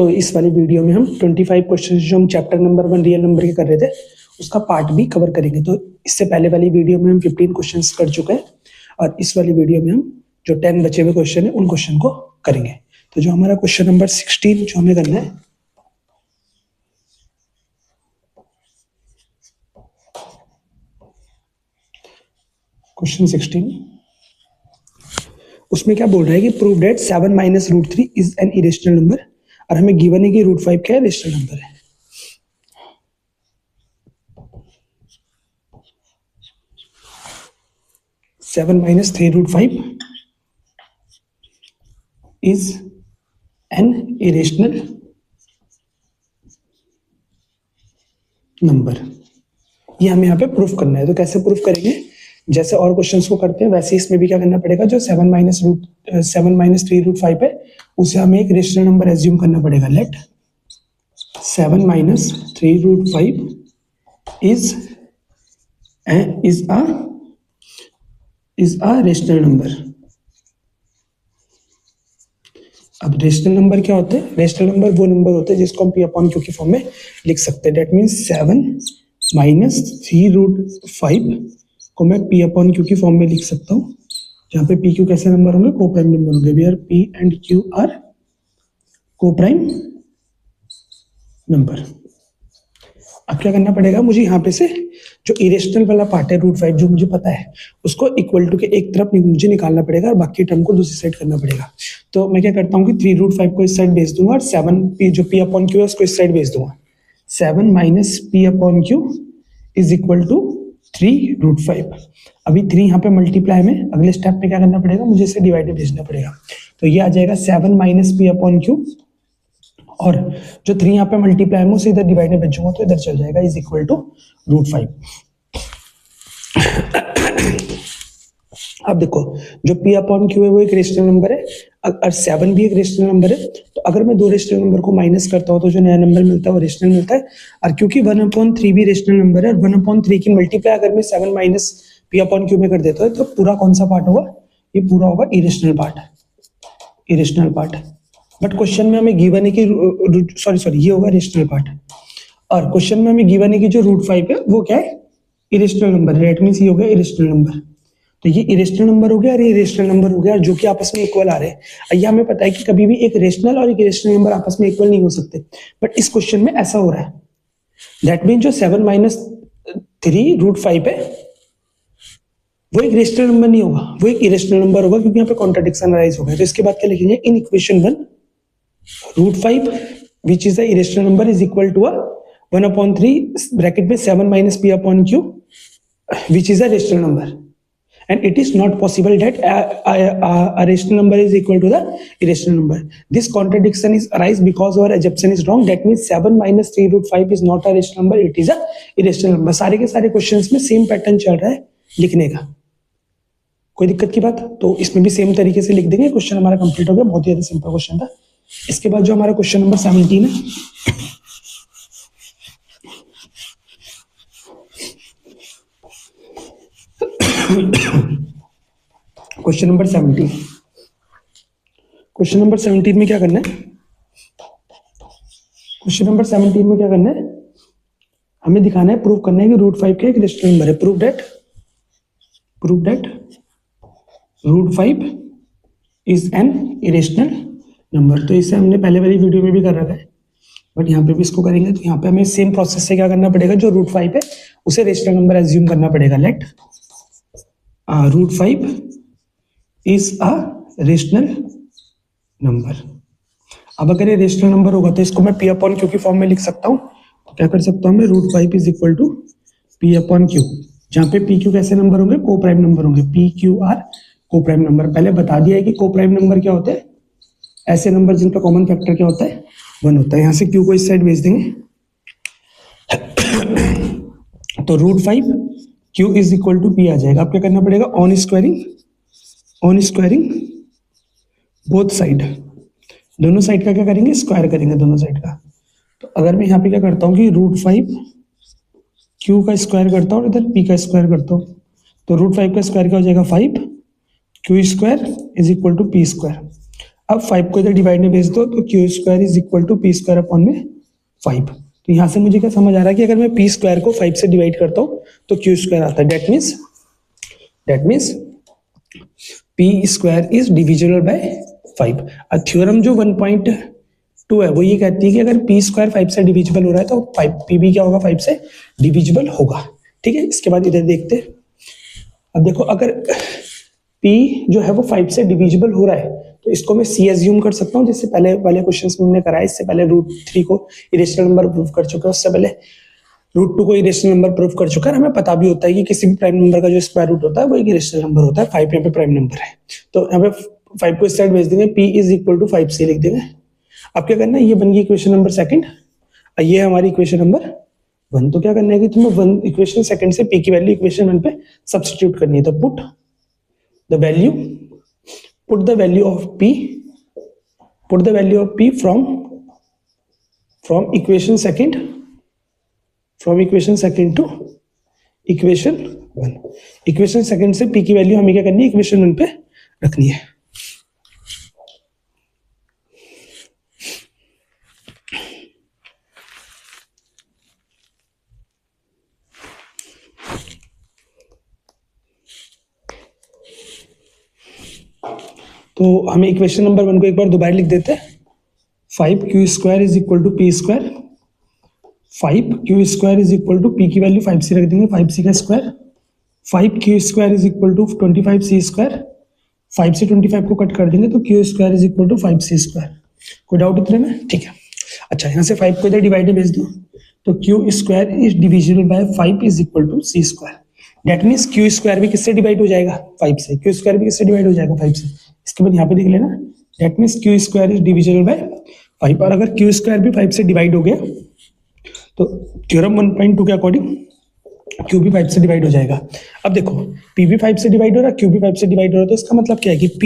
तो इस वाली वीडियो में हम 25 क्वेश्चन जो हम चैप्टर नंबर 1 रियल नंबर के कर रहे थे उसका पार्ट भी कवर करेंगे। तो इससे पहले वाली वीडियो में हम 15 क्वेश्चंस कर चुके हैं और इस वाली वीडियो में हम जो 10 बचे हुए क्वेश्चन है उन क्वेश्चन को करेंगे। तो जो हमारा क्वेश्चन नंबर 16 जो हमें करना है, क्वेश्चन 16 उसमें क्या बोल रहा है कि prove that 7 minus √3 is an irrational number, और हमें गिवन है कि √5 क्या है, रेशनल नंबर है। Seven minus 3√5 is an irrational number, ये हमें यहाँ पे प्रूफ करना है। तो कैसे प्रूफ करेंगे, जैसे और क्वेश्चंस को करते हैं वैसे इसमें भी क्या करना पड़ेगा, जो 7 माइनस 3√5 है उसे हमें एक रेशनल नंबर एज्यूम करना पड़ेगा। Let 7 minus 3√5 is a rational number. अब रेशनल नंबर क्या होते हैं, रेशनल नंबर वो नंबर होते हैं जिसको हम P/Q की फॉर्म में लिख सकते हैं। डेट मीन्स 7 माइनस 3√5 को मैं P/Q की फॉर्म में लिख सकता हूँ, जहाँ पे PQ कैसे नंबर होंगे, को प्राइम नंबर होंगे। Where P and Q are coprime number. अब क्या करना पड़ेगा, मुझे यहाँ पे से जो इरेशनल वाला पार्ट है √5 जो मुझे पता है उसको इक्वल टू के एक तरफ मुझे निकालना पड़ेगा और बाकी टर्म को दूसरी साइड करना पड़ेगा। तो मैं क्या करता हूँ कि 3√5 को इस साइड भेज दूंगा और 7 जो P/Q है उसको इस साइड भेज दूंगा। 7 minus P/Q is equal to 3√5। अभी 3 यहाँ पे मल्टीप्लाई में अगले स्टेप पे क्या करना पड़ेगा, मुझे इसे डिवाइडेड भेजना पड़ेगा। तो ये आ जाएगा 7 माइनस P/Q, और जो 3 यहाँ पे मल्टीप्लाई में उसे इधर डिवाइड में भेजूंगा तो इधर चल जाएगा, इज इक्वल टू √5। अब देखो जो P/Q है वो एक रेशनल नंबर है और 7 भी एक रेशनल नंबर है। तो अगर मैं दो रेशनल नंबर को माइनस करता हूँ तो जो नया नंबर मिलता है वो रेशनल मिलता है। और क्योंकि 1/3 भी रेशनल नंबर है और 1/3 की मल्टीप्लाई अगर मैं 7 माइनस P/Q में कर देता हूँ तो पूरा कौन सा पार्ट होगा, ये पूरा होगा इरेशनल पार्ट। बट क्वेश्चन में हमें गिवन है कि सॉरी ये होगा रेशनल पार्ट, और क्वेश्चन में हमें गिवन है कि जो √5 है वो क्या है, इरेशनल नंबर है। डेट मींस ये हो गया इरेशनल नंबर। तो ये इरेशनल नंबर हो गया और ये रेशनल नंबर हो गया, जो कि आपस में इक्वल आ रहे हैं। ये हमें पता है कि कभी भी एक रेशनल और एक इरेशनल नंबर आपस में इक्वल नहीं हो सकते, बट इस क्वेश्चन में ऐसा हो रहा है। दैट मीन जो 7 माइनस 3√5 है वो एक रेशनल नंबर नहीं होगा, वो एक इरेशनल नंबर होगा, क्योंकि यहाँ पे कॉन्ट्रडिक्शन अराइज हो गया। तो इसके बाद क्या लिखेंगे, इन equation 1 √5 which is the irrational number is equal to a 1/3 bracket में 7 minus P/Q which is a rational number, and it is not possible that a rational number is equal to the irrational number. This contradiction is arise because our assumption is wrong. That means 7 minus 3√5 is not a rational number, it is a irrational number. सारे के सारे questions में same pattern चल रहा है लिखने का, कोई दिक्कत की बात? तो इसमें भी सेम तरीके से लिख देंगे। क्वेश्चन हमारा कंप्लीट हो गया, बहुत ही ज्यादा सिंपल क्वेश्चन था। इसके बाद जो हमारा क्वेश्चन नंबर 17 है, क्वेश्चन नंबर 17 में क्या करना है, क्वेश्चन नंबर 17 में क्या करना है, हमें दिखाना है, प्रूव करना है कि √5 क्या एक रेशनल नंबर है। Prove that √5 is an irrational number. तो इसे हमने पहले वाली वीडियो में भी कर रखा है, बट यहाँ पे भी इसको करेंगे। तो यहाँ पे हमें सेम प्रोसेस से क्या करना पड़ेगा, जो √5 है उसे रेशनल नंबर एज्यूम करना पड़ेगा। Let √5 is a rational number. अब अगर ये रेशनल नंबर होगा तो इसको मैं P/Q की फॉर्म में लिख सकता हूँ। तो क्या कर सकता हूँ मैं, √5 इज इक्वल टू P/Q, जहाँ पे PQ कैसे नंबर होंगे, को प्राइम नंबर होंगे। PQR को प्राइम नंबर, पहले बता दिया है कि को प्राइम नंबर क्या होते हैं, ऐसे नंबर जिनका कॉमन फैक्टर क्या होता है, 1 होता है। यहाँ से Q को इस साइड भेज देंगे। तो √5 Q is equal to P आ जाएगा। अब क्या करना पड़ेगा, ऑन स्क्वायरिंग बोथ साइड, दोनों साइड का क्या करेंगे, स्क्वायर करेंगे दोनों साइड का। तो अगर मैं यहाँ पे क्या करता हूँ कि √5 Q का स्क्वायर करता हूँ, इधर P का स्क्वायर करता हूँ, तो √5 का स्क्वायर क्या हो जाएगा 5, Q square is equal to P square. अब 5 को इधर डिवाइड में भेज दो तो q square is equal to p square upon में 5। तो यहाँ से मुझे क्या समझ आ रहा है कि अगर मैं पी स्क्वायर को 5 से डिवाइड करता हूँ तो क्यू स्क्वायर आता है। That means P square is divisible by 5। और थ्योरम जो 1.2 है वो ये कहती है कि अगर पी स्क्वायर 5 से डिविजिबल हो रहा है तो 5 पी भी क्या होगा 5 से डिविजिबल होगा। ठीक है, इसके बाद इधर देखते हैं। अब देखो अगर p जो है वो 5 से डिविजिबल हो रहा है तो इसको मैं c एज्यूम कर सकता हूँ, जैसे पहले वाले क्वेश्चंस में हमने कराया। इससे पहले √3 को इरेशनल नंबर प्रूव कर चुका है, उससे पहले √2 को इरेशनल नंबर प्रूव कर चुका है। हमें पता भी होता है कि किसी भी प्राइम नंबर का जो स्क्वायर रूट होता है वो एक इरेशनल नंबर होता है। 5 यहाँ पे प्राइम नंबर है तो यहाँ पे 5 को इस साइड भेज देंगे, p इज इक्वल टू 5 से लिख देंगे। अब क्या करना है, ये बन गई इक्वेशन नंबर सेकंड और ये हमारी इक्वेशन नंबर 1। तो क्या करना है कि तुम्हें इक्वेशन सेकंड से p की वैल्यू इक्वेशन 1 पे सब्स्टिट्यूट करनी है। तो put the value of p from equation second to equation 1। Equation second से p की वैल्यू हमें क्या करनी है, इक्वेशन 1 पे रखनी है। तो हमें इक्वेशन नंबर 1 को एक बार दोबारा लिख देते हैं। 5q square is equal to p square. 5q square is equal to p की वैल्यू 5 से रख देंगे, 5c का square. 5q square is equal to 25c square. 5 से 25 को कट कर देंगे तो q square is equal to 5c square. कोई डाउट इतने में? ठीक है। अच्छा, यहाँ से 5 को इधर डिवाइड में भेज दो तो q square is divisible by 5 is equal to c square. That means q square भी किससे डिवाइड हो जाएगा, 5 से। q स्क्वायर भी किससे डिवाइड हो जाएगा, 5 से। इसके बाद यहाँ पे देख लेना, date means q square is divisible by 5। और अगर q स्क्वायर भी 5 से डिवाइड हो गया तो थ्योरम 1.2 के अकॉर्डिंग q भी 5 से डिवाइड हो जाएगा। अब देखो p भी 5 से डिवाइड हो रहा है, q भी 5 से डिवाइड हो रहा है, तो इसका मतलब क्या है कि p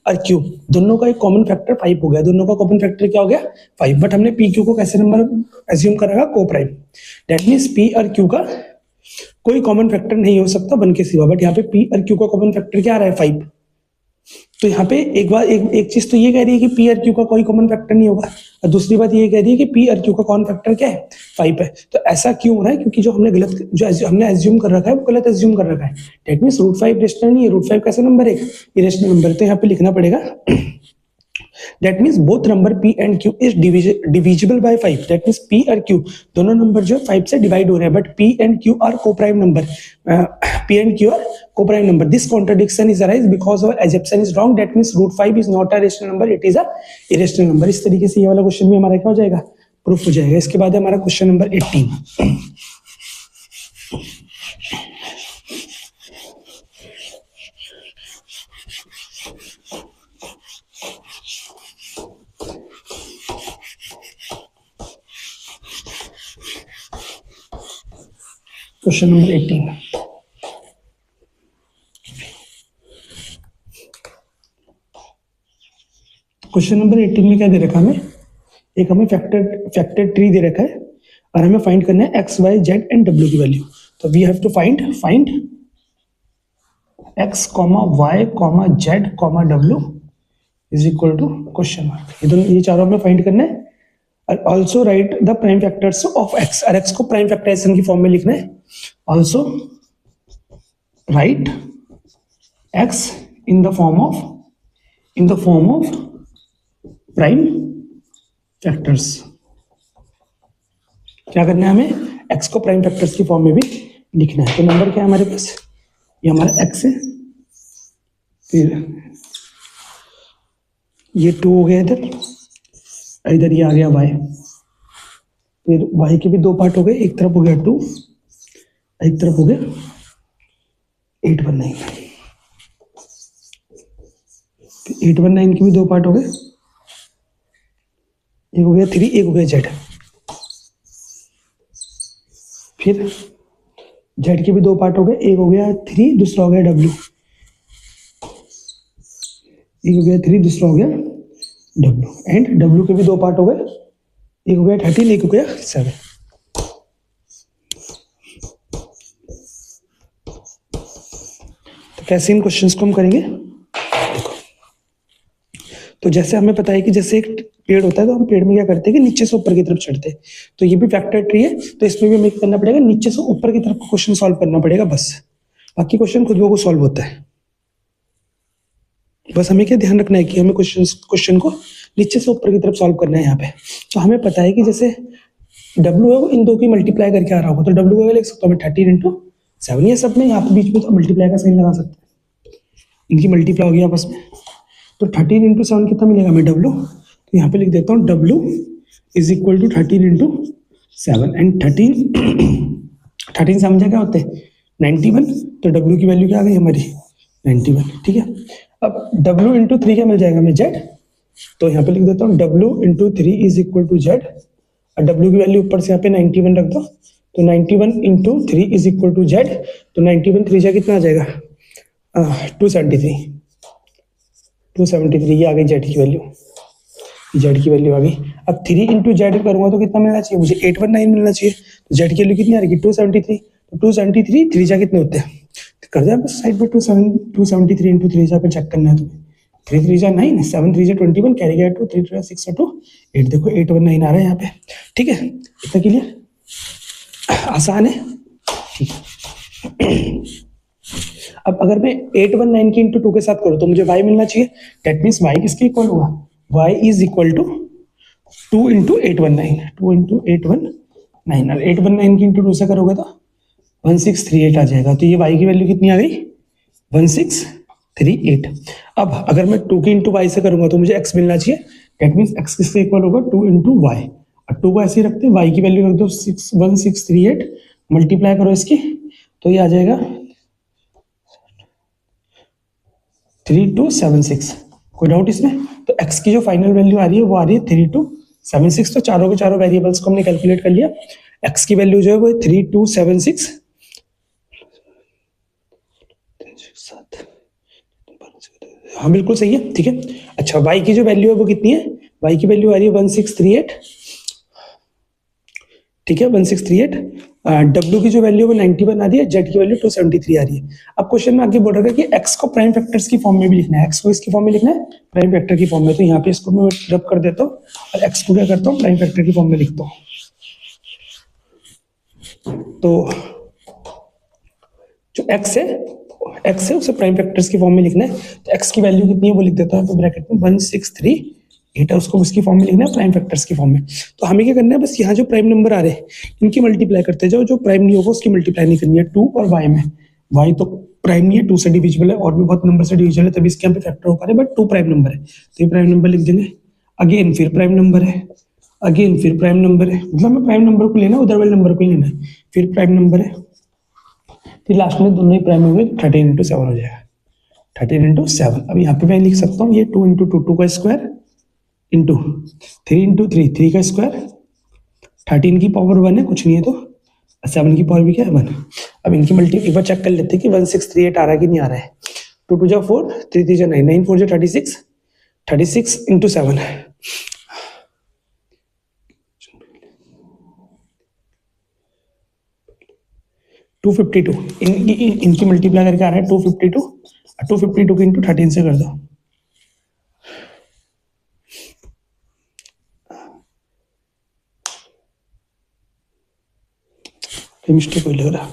और q दोनों का एक कॉमन फैक्टर 5 हो गया। दोनों का कॉमन फैक्टर क्या हो गया, 5। बट हमने p q को कैसे नंबर एज्यूम करेगा, को प्राइम। डेट मीन्स p और q का कोई कॉमन फैक्टर नहीं हो सकता 1 के सिवा। बट यहाँ पे p और q का कॉमन फैक्टर क्या आ रहा है, 5। तो यहाँ पे एक चीज तो ये कह रही है कि p और q का कोई कॉमन फैक्टर नहीं होगा, और दूसरी बात ये कह रही है कि p और q का कॉमन फैक्टर क्या है, 5 है। तो ऐसा क्यों हो रहा है, क्योंकि जो हमने एज्यूम कर रखा है वो गलत एज्यूम कर रखा है। डेट मीन्स √5 रेशनल नहीं है। √5 कैसा नंबर है, इरेशनल नंबर। तो यहाँ पे लिखना पड़ेगा That means both number p and q is divisible by 5. That means p और q दोनों नंबर जो है 5 से डिवाइड हो रहे हैं, but p and q are co-prime number. p and q are co-prime number. This contradiction is arise because our assumption is wrong. That means √5 is not a rational number, it is a irrational number. इस तरीके से ये वाला question भी हमारा क्या हो जाएगा, प्रूफ हो जाएगा। इसके बाद हमारा question number 18। Question number 18। Question number 18 में क्या दे रखा है हमें, एक हमें फैक्टर ट्री दे रखा है और हमें फाइंड करना है x, y, z and w की वैल्यू। तो we have to find x, y, z, w is equal to question mark. ये चारों हमें फाइंड करना है। और also write the prime factors of x, और x को प्राइम फैक्टराइजेशन की फॉर्म में लिखना है। Also write x in the form of prime factors. क्या करना है हमें, x को प्राइम फैक्टर्स की फॉर्म में भी लिखना है। तो नंबर क्या है हमारे पास, ये हमारा x है, फिर ये 2 हो गया इधर ये आ गया y, फिर y के भी 2 पार्ट हो गए, एक तरफ हो गया 2, एक तरफ हो गया 819। 819 के भी 2 पार्ट हो गए, एक हो गया 3, एक हो गया z। फिर z के भी 2 पार्ट हो गए, एक हो गया 3, दूसरा हो गया w। एक हो गया 3, दूसरा हो गया w। एंड w के भी 2 पार्ट हो गए, एक हो गया 13, एक हो गया 7। तो कैसे इन क्वेश्चंस को हम करेंगे, देखो। तो तो जैसे हमें पता है कि जैसे एक पेड़ होता है तो हम पेड़ में क्या करते हैं कि नीचे से ऊपर की तरफ चढ़ते हैं, तो ये भी फैक्टर ट्री है, तो इसमें भी हमें क्या करना पड़ेगा, नीचे से ऊपर की तरफ क्वेश्चन सॉल्व करना पड़ेगा बस, बाकी क्वेश्चन खुद ब खुद सॉल्व होता है। बस हमें क्या ध्यान रखना है कि हमें क्वेश्चन को नीचे से ऊपर की तरफ सॉल्व करना है यहाँ पे। तो हमें पता है कि जैसे W है वो इन दो की मल्टीप्लाई करके आ रहा होगा, तो W को लिख सकता हूँ मैं 13 इंटू 7, ये सब में यहाँ पे बीच में तो मल्टीप्लाई का साइन लगा सकते हैं, इनकी मल्टीप्लाई होगी आपस में, तो 13 इंटू 7 कितना मिलेगा हमें W, तो यहाँ पे लिख देता हूँ W is equal to 13 into 7 and 13 समझा क्या होते हैं 91, तो W की वैल्यू क्या आ गई हमारी 91, ठीक है। अब W इंटू 3 क्या मिल जाएगा हमें Z, तो यहाँ पे लिख देता हूँ W into 3 is equal to Z, और W की वैल्यू ऊपर से यहाँ पे 91 रख दो, तो 91 into 3 is equal to Z, तो 91 3 जा कितना आ जाएगा 273 ये आ गई Z की वैल्यू, Z की वैल्यू आ गई। अब 3 इंटू Z करूँगा तो कितना मिलना चाहिए मुझे 819 मिलना चाहिए, तो Z की वैल्यू कितनी आ रही है 273, तो 273 3 जा कितने होते हैं, कर दिया बस साइड पे 273 इंटू 3 जा पे चेक करना है तुम्हें, 3 3 जा 9, 7 3 जा 21, कैरी गया 2, 3 3 6 2 8, देखो 819 आ रहा है यहाँ पे, ठीक है। इतना क्लियर, आसान है, ठीक है। अब अगर मैं 819 की इंटू 2 के साथ करूँ तो मुझे y मिलना चाहिए, दैट मीन्स y किसके इक्वल होगा, y is equal to 2 into 819, और 819 की इंटू 2 से करोगे तो 1638 आ जाएगा, तो ये y की वैल्यू कितनी आ गई 1638। अब अगर मैं 2 की इंटू वाई से करूंगा तो मुझे x मिलना चाहिए, दैट मीन्स x किसके इक्वल होगा 2 इंटू वाई, और 2 को ऐसे ही रखते हैं, y की वैल्यू रख दो 1638, मल्टीप्लाई करो इसकी तो ये आ जाएगा 3276, कोई डाउट इसमें, तो x की जो फाइनल वैल्यू आ रही है वो आ रही है 3276, तो चारों के चारों वेरिएबल्स को हमने कैलकुलेट कर लिया, x की वैल्यू जो है वो 3276, हाँ बिल्कुल सही है, ठीक है। अच्छा y की जो वैल्यू है वो कितनी है, y की वैल्यू आ रही है 1638, ठीक है 1638, W की जो वैल्यू है वो 91 आ रही है, Z की वैल्यू 273 आ रही है। अब क्वेश्चन में आगे बोल रहा है कि x को प्राइम फैक्टर्स की फॉर्म में भी लिखना है, x को इसकी फॉर्म में लिखना है प्राइम फैक्टर की फॉर्म में, तो यहाँ पे इसको मैं रब कर देता हूँ और x को क्या करता हूँ प्राइम फैक्टर की फॉर्म में लिखता हूँ, तो जो x है उसे प्राइम फैक्टर्स की फॉर्म में लिखना है, तो x की वैल्यू कितनी है वो लिख देता हूँ, तो ब्रैकेट में 1638 है, उसको उसकी फॉर्म में लिखना है प्राइम फैक्टर्स की फॉर्म में। तो हमें क्या करना है, बस यहाँ जो प्राइम नंबर आ रहे हैं इनकी मल्टीप्लाई करते जाओ, जो प्राइम नहीं होगा उसकी मल्टीप्लाई नहीं करनी है, 2 और y में, y तो प्राइम नहीं है 2 से डिविजिबल है, और भी बहुत नंबर से डिविजिबल है तभी इसके यहाँ पे फैक्टर हो पा रहे हैं, बट 2 प्राइम नंबर है तो ये प्राइम नंबर लिख देंगे, अगेन फिर प्राइम नंबर है, अगेन फिर प्राइम नंबर है, मतलब हमें प्राइम नंबर को लेना है, उधर वाले नंबर को ही लेना है, फिर प्राइम नंबर है, फिर लास्ट में दोनों ही प्राइम हो गए, 13 इंटू 7 हो जाएगा, 13 इंटू 7। अब यहाँ पे मैं लिख सकता हूँ ये 2 इंटू 2 का स्क्वायर इंटू 3 इंटू 3 का स्क्वायर, 13 की पावर 1 है कुछ नहीं है, तो 7 की पावर भी क्या है 1। अब इनकी मल्टी एक बार चेक कर लेते हैं कि 1638 आ रहा है कि नहीं आ रहा है, 2 2 जा 4, 3 3 जा 9, 9 4 जा 36, 36 इंटू 7, 252, इनकी मल्टीप्लाई करके आ रहा है 252, 252 को इंटू 13 से कर दो, मिस्टेक कोई लग रहा,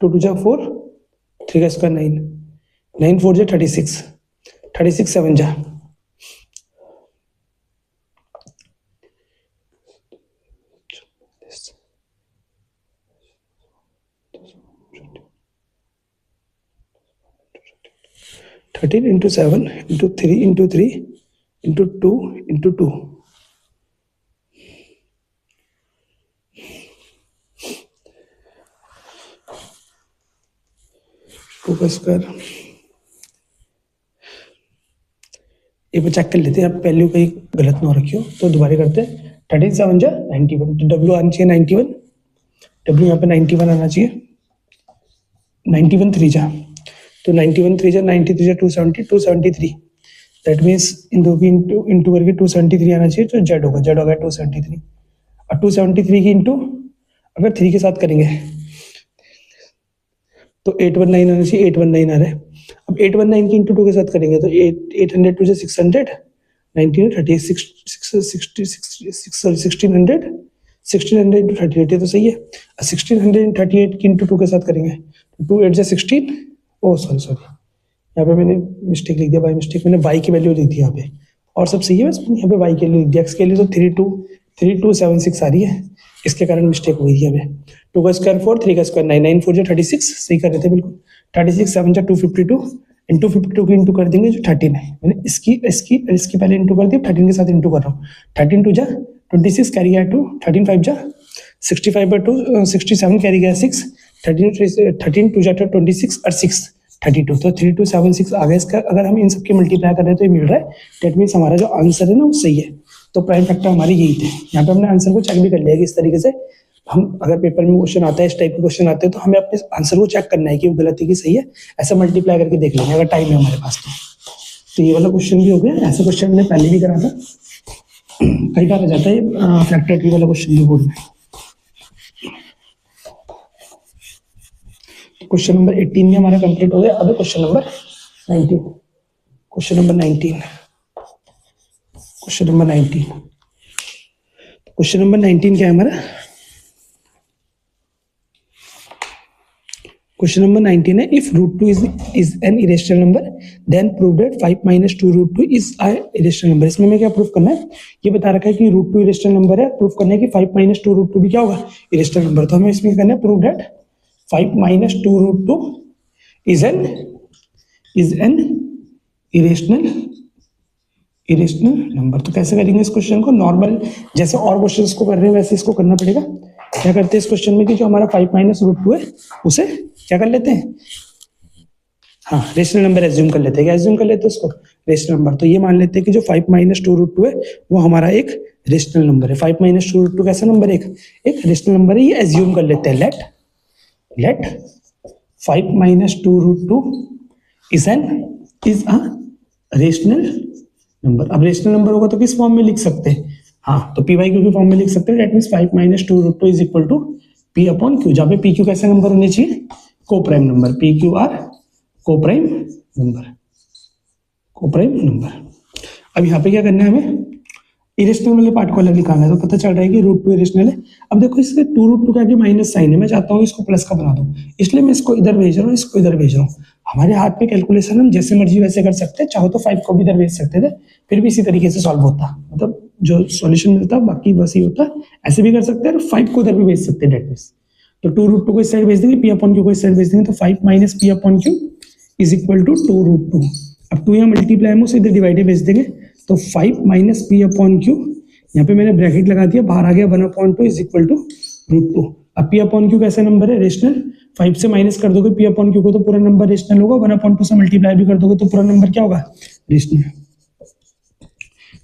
2 2 जा 4, 3 का स्क्वायर 9, 9 4 जा 36, 36 7 जा 13 into 7 into 3 into 3 into 2 into 2, two का स्क्वायर, ये चेक कर लेते हैं, अब वैल्यू कहीं गलत ना हो रखी हो तो दोबारा करते हैं, 13 7 जा 91, तो W आना चाहिए 91, W यहाँ पे 91 आना चाहिए, 91 3 जा, तो 91 3 जा 93 जा 270, 273, दैट मीन्स इन दो की इंटू करके 273 आना चाहिए, तो Z होगा 273, और 273 की इंटू अगर 3 के साथ करेंगे तो 819 आना चाहिए, 819 आ रहा है, अब 819 की इंटू 2 के साथ करेंगे तो 800 टू 600, 19 30 1600 इंटू 38 तो सही है। 1638 की इंटू 2 के साथ करेंगे तो 2 8 16, ओ सॉरी यहाँ पे मैंने मिस्टेक लिख दिया, बाई मिस्टेक मैंने y की वैल्यू लिख दी यहाँ पे, और सब सही है, बस यहाँ पे y के लिए लिख दिया, x के लिए तो 3276 आ रही है, इसके कारण मिस्टेक हुई थी हमें। 2 का स्क्वायर 4, 3 का स्क्वायर 9, 9 4 36, सही कर रहे थे बिल्कुल। 36 7 252, इंटू 52 की इंटू कर देंगे जो 13 है, मैंने इसकी पहले इंटू कर दी, 13 के साथ इंटू कर रहा हूँ। 13 2 जा 26 कैरी गया 2, 13 5 जा 65/2, 67 कैरी गया 6, 13 2 जा 26 और 6 32, तो 3276 आ गया इसका। अगर हम इन सब के मल्टीप्लाई कर रहे हैं तो ये मिल रहा है, डेट मीन्स हमारा जो आंसर है ना वो सही है। तो प्राइम फैक्टर हमारे यही थे। यहाँ पे हमने आंसर को चेक भी कर लिया कि इस तरीके से हम, अगर पेपर में क्वेश्चन आता है, इस टाइप के क्वेश्चन आते हैं, तो हमें अपने आंसर को चेक करना है कि वो गलत है कि सही है, ऐसा मल्टीप्लाई करके देख लेंगे अगर टाइम है हमारे पास तो ये वाला क्वेश्चन भी हो गया। ऐसा क्वेश्चन हमने पहले भी करा था, कई बार आ जाता है फैक्टर ट्री वाला क्वेश्चन भी बोर्ड में। क्वेश्चन नंबर 18 में हमारा कंप्लीट हो गया। अब क्वेश्चन नंबर 19। क्वेश्चन नंबर 19 क्या है हमारा? क्वेश्चन नंबर 19 है, if √2 is an irrational number then prove that 5 - 2 √2 is a irrational number. इसमें हमें क्या प्रूफ करना है? ये बता रखा है कि √2 इरेशनल नंबर है, प्रूफ करना है कि 5 - 2 √2 भी क्या होगा? Irrational number. तो हमें इसमें करना है prove that 5 - 2 √2 is an irrational number. तो कैसे करेंगे इस क्वेश्चन को? नॉर्मल जैसे और क्वेश्चंस को कर रहे हैं वैसे इसको करना पड़ेगा। क्या करते हैं इस क्वेश्चन में कि जो हमारा 5 - √2 है उसे क्या कर लेते हैं? हाँ, रेशनल नंबर एज्यूम कर लेते हैं। क्या एज्यूम कर लेते हैं उसको? Rational number. तो ये मान लेते हैं कि जो 5 - 2 √2 है वो हमारा एक रेशनल नंबर है। 5 - 2 √2 कैसा नंबर है? एक रेशनल नंबर है। ये एज्यूम कर लेते हैं। Let 5 - 2 √2 is a rational number. अब रेशनल नंबर होगा तो किस फॉर्म में लिख सकते हैं? हाँ, तो पी वाई क्यू के फॉर्म में लिख सकते हैं। That means 5 - 2 √2 is equal to p upon q, जहाँ पे पी क्यू कैसे नंबर होने चाहिए? Coprime number. P q are coprime number. अब यहाँ पे क्या करना है हमें? इरेशनल वाले पार्ट को अलग निकालना है। तो पता चल रहा है कि √2 इरेशनल है। अब देखो इसके 2 √2 का आगे माइनस साइन है, मैं चाहता हूँ इसको प्लस का बना दूं, इसलिए मैं इसको इधर भेज रहा हूँ, इसको इधर भेज रहा हूँ। हमारे हाथ में कैलकुलेशन हम जैसे मर्जी वैसे कर सकते हैं। चाहो तो 5 को भी इधर भेज सकते थे, फिर भी इसी तरीके से सॉल्व होता, मतलब जो सॉल्यूशन मिलता बाकी बस ही होता। ऐसे भी कर सकते हैं और 5 को इधर भी भेज सकते हैं। डेट मींस तो 2 √2 को इस साइड भेज देंगे, पी अपॉन क्यू को इस साइड भेज देंगे, तो 5 - p upon q is equal to 2 √2। अब 2 यहाँ मल्टीप्लाई में उसे इधर डिवाइडेड भेज देंगे, तो 5 - पी अपॉन क्यू, यहाँ पे मैंने ब्रैकेट लगा दिया, बाहर आ गया 1/2 इज इक्वल टू √2। अब पी अपॉन क्यू कैसा नंबर है? रेशनल। 5 से माइनस कर दोगे पी अपॉन क्यू को तो पूरा नंबर रेशनल होगा, 1/2 से मल्टीप्लाई भी कर दोगे तो पूरा नंबर क्या होगा? रेशनल।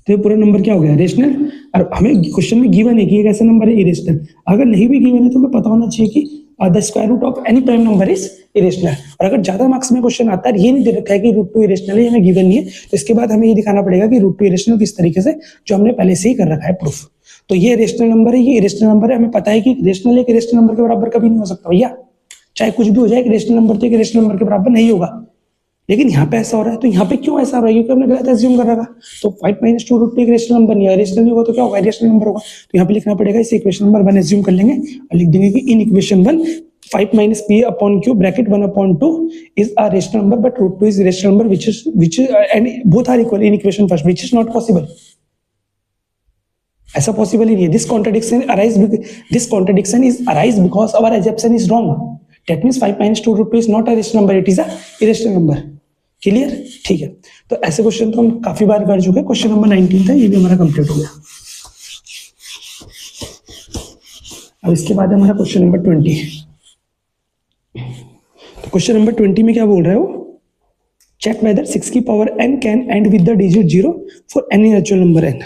तो पूरा नंबर क्या हो गया? रेशनल। और हमें क्वेश्चन में गिवन है कि ये कैसा नंबर है? इरेशनल। अगर नहीं भी गिवन है तो हमें पता होना चाहिए कि the square root of any prime number is irrational. और अगर ज्यादा मार्क्स में क्वेश्चन आता है ये नहीं दे रखा है कि √2 इरेशनल है, हमें गिवन नहीं है, तो इसके बाद हमें ये दिखाना पड़ेगा कि √2 इरेशनल किस तरीके से, जो हमने पहले से ही कर रखा है प्रूफ। तो ये रेशनल नंबर है, ये इरेशनल नंबर है। हमें पता है कि रेशनल एक इरेशनल नंबर के बराबर कभी नहीं हो सकता भैया, चाहे कुछ भी हो जाए, रेशनल नंबर तो एक इरेशनल नंबर के बराबर नहीं होगा। लेकिन यहाँ पे ऐसा हो रहा है, तो यहाँ पे क्यों ऐसा हो रहा है? क्योंकि हमने गलत एज्यूम कर रखा। तो 5 - 2 √2 एक रेशनल नंबर नहीं है, रेशनल नहीं होगा तो क्या होगा? इरेशनल नंबर होगा। तो यहाँ पे लिखना पड़ेगा, इसे इक्वेशन नंबर 1 एज्यूम कर लेंगे और लिख देंगे कि इन equation 1 5 - p upon q bracket 1/2 is a rational number but √2 is irrational number which is and both are equal in equation first, which is not possible. ऐसा पॉसिबल ही नहीं है। this contradiction is arise because our assumption is wrong. That means 5 - 2 √2 is not a rational number, it is a irrational number. Clear? ठीक है। तो ऐसे question तो हम काफी बार कर चुके हैं। क्वेश्चन नंबर 19 था, ये भी हमारा कंप्लीट हो गया। अब इसके बाद हमारा क्वेश्चन नंबर 20। तो क्वेश्चन नंबर 20 में क्या बोल रहा है वो? चेक वेदर 6 की power n can and with the digit 0 for any natural number n।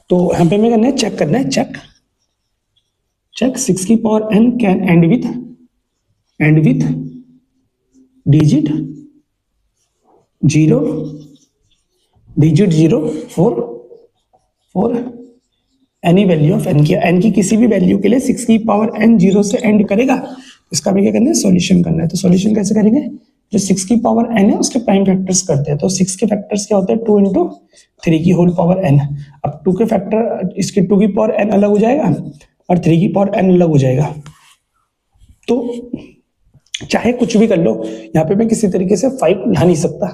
तो यहाँ पे हमें करना है, चेक करना है, चेक 6 की power n can end with digit 0 digit 0 for any value of n की, एन की किसी भी वैल्यू के लिए 6 की पावर n 0 से एंड करेगा, इसका भी क्या करना है, सॉल्यूशन करना है। तो सॉल्यूशन कैसे करेंगे, जो 6 की पावर n है उसके प्राइम फैक्टर्स करते हैं। तो 6 के फैक्टर्स क्या होते हैं, 2 इंटू 3 की होल पावर n। अब 2 के फैक्टर, इसके 2 की पावर n अलग हो जाएगा और 3 की पावर n अलग हो जाएगा। तो चाहे कुछ भी कर लो, यहाँ पे मैं किसी तरीके से 5 ला नहीं सकता।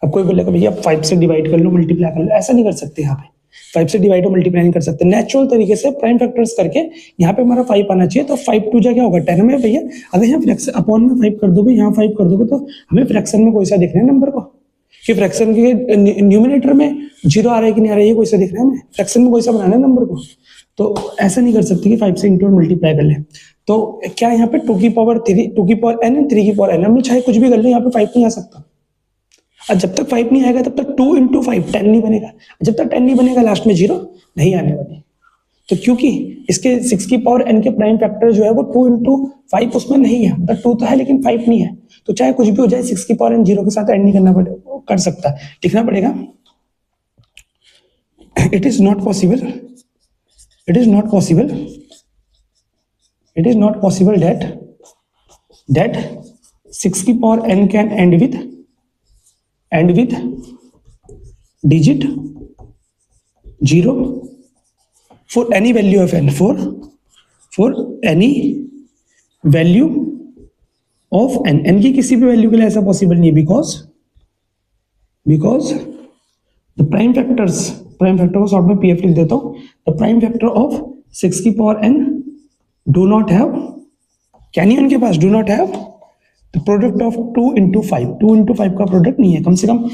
अब कोई बोलेगा भैया 5 से डिवाइड कर लो, मल्टीप्लाई कर लो, ऐसा नहीं कर सकते। यहाँ पे 5 से डिवाइड और मल्टीप्लाई नहीं कर सकते। नेचुरल तरीके से प्राइम फैक्टर्स करके यहाँ पे हमारा 5 आना चाहिए। तो 5 टू जा क्या होगा 10 में भैया, अगर यहाँ फ्रैक्शन अपॉन में 5 कर दोगे, यहाँ 5 कर दोगे, तो हमें फ्रैक्शन में कोई सा देखना है नंबर को, कि फ्रैक्शन के न्यूमिनेटर में 0 आ रहा है कि नहीं आ रहा है, ये कोई सा देखना है हमें, फ्रैक्शन में कोई सा बनाना है नंबर को। तो ऐसा नहीं कर सकते कि 5 से इंटू मल्टीप्लाई कर ले। तो क्या यहाँ पे 2 की पावर 3, 2 की पावर n, 3 की पावर n, हम चाहे कुछ भी कर ले, यहाँ पे 5 नहीं आ सकता। और जब तक 5 नहीं आएगा तब तक 2 इंटू 5 10 नहीं बनेगा, जब तक 10 नहीं बनेगा लास्ट में 0 नहीं आने वाली। तो क्योंकि इसके 6 की पावर n के प्राइम फैक्टर जो है वो 2 इंटू 5 उसमें नहीं है, मतलब 2 तो है लेकिन 5 नहीं है। तो चाहे कुछ भी हो जाए, 6 की पावर n 0 के साथ एंड नहीं करना पड़ेगा, कर सकता है, लिखना पड़ेगा it is not possible, it is not possible, it is not possible that 6 की power n can and with digit 0 for any value of n, for any value of n, n की किसी भी वैल्यू के लिए ऐसा possible नहीं है, because the prime factor को शॉर्ट में pf लिख देता हूं, द प्राइम फैक्टर ऑफ 6 की power n do not have, क्या नहीं उनके पास, do not have the product of 2 into 5, 2 into 5 का प्रोडक्ट नहीं है। कम से कम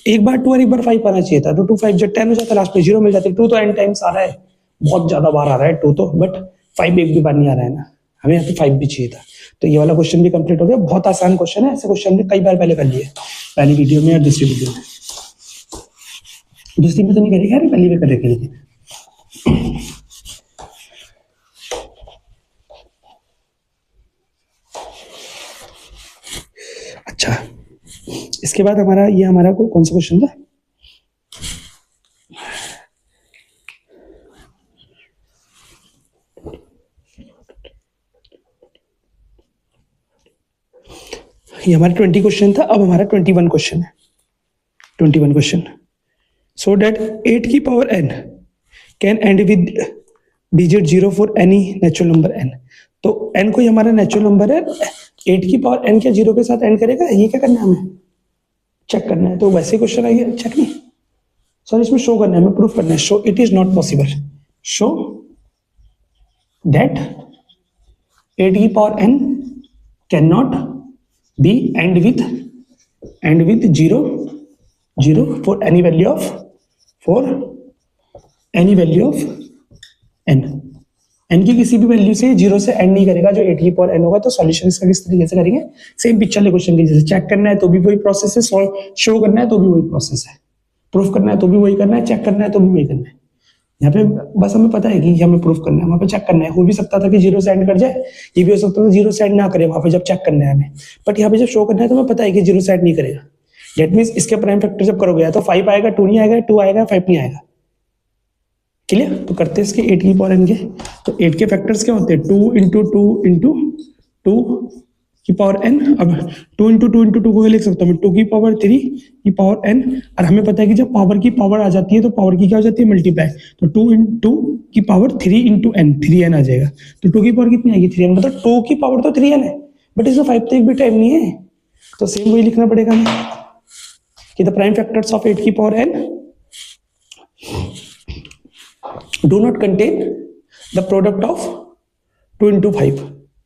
एक बार 2 और एक बार 5 आना चाहिए था। तो 2 5 जब 10 हो जाता, लास्ट में 0 मिल जाती। 2 तो n टाइम्स आ रहा है, बहुत ज्यादा बार आ रहा है 2 तो, बट 5 एक भी बार नहीं आ रहा है ना, हमें यहाँ पे 5 भी चाहिए था। तो ये वाला क्वेश्चन भी कंप्लीट हो गया। बहुत आसान क्वेश्चन है, ऐसे क्वेश्चन में कई बार पहले कर लिए, पहली वीडियो में और दूसरी वीडियो में। दूसरी में तो नहीं करेगा, पहली में करेंगे लेकिन। अच्छा, इसके बाद हमारा ये हमारा कौन सा क्वेश्चन था, ये हमारा 20 क्वेश्चन था। अब हमारा 21 क्वेश्चन है, 21 क्वेश्चन। सो डेट 8 की power n can and with digit 0 for any natural number n। तो n कोई हमारा नेचुरल नंबर है, 8 की पावर n क्या 0 के साथ एंड करेगा, ये क्या करना है हमें, चेक करना है। तो वैसे क्वेश्चन आइए, चेक नहीं, सॉरी इसमें शो करना है, हमें प्रूफ करना है। Show it is not possible, show that 8 की power n can not be and with 0 for any value of n, n की किसी भी वैल्यू से 0 से एंड नहीं करेगा जो 8 की पावर n होगा। तो सॉल्यूशन इसका किस तरीके से करेंगे, सेम पिक्चर ले क्वेश्चन की जैसे, चेक करना है तो भी वही प्रोसेस है, शो करना है तो भी वही प्रोसेस है, प्रूफ करना है तो भी वही करना है, चेक करना है तो भी वही करना है। यहाँ पे बस हमें पता है कि हमें प्रूफ करना है, वहां पे चेक करना है। हो भी सकता था कि 0 से एंड कर जाए, ये भी हो सकता था 0 से एंड ना करे वहां पे जब चेक करना है हमें, बट यहाँ पे जब शो करना है तो हमें पता है कि 0 से एंड नहीं करेगा। डेट मीन्स इसके प्राइम फैक्टर जब करोगे या तो 5 आएगा, 2 नहीं आएगा, 2 आएगा, 5 नहीं आएगा। क्लियर? तो करते हैं इसके 8 की पावर n के। तो 8 के फैक्टर्स क्या होते हैं, 2 इंटू 2 इंटू 2 की पावर n। अब 2 इंटू 2 इंटू 2 को लिख सकता हूँ मैं 2 की पावर 3 की पावर n। और हमें पता है कि जब पावर की पावर आ जाती है तो पावर की क्या हो जाती है, मल्टीप्लाई। तो 2 इंटू की पावर 3 इंटू n, 3n आ जाएगा। तो 2 की पावर कितनी आएगी, 3n। मतलब 2 की पावर तो 3n है, बट इसमें 5 तो एक भी टाइम नहीं है। तो सेम वही लिखना पड़ेगा हमें कि द प्राइम फैक्टर्स ऑफ 8 की power n do not contain the product of 2 into 5,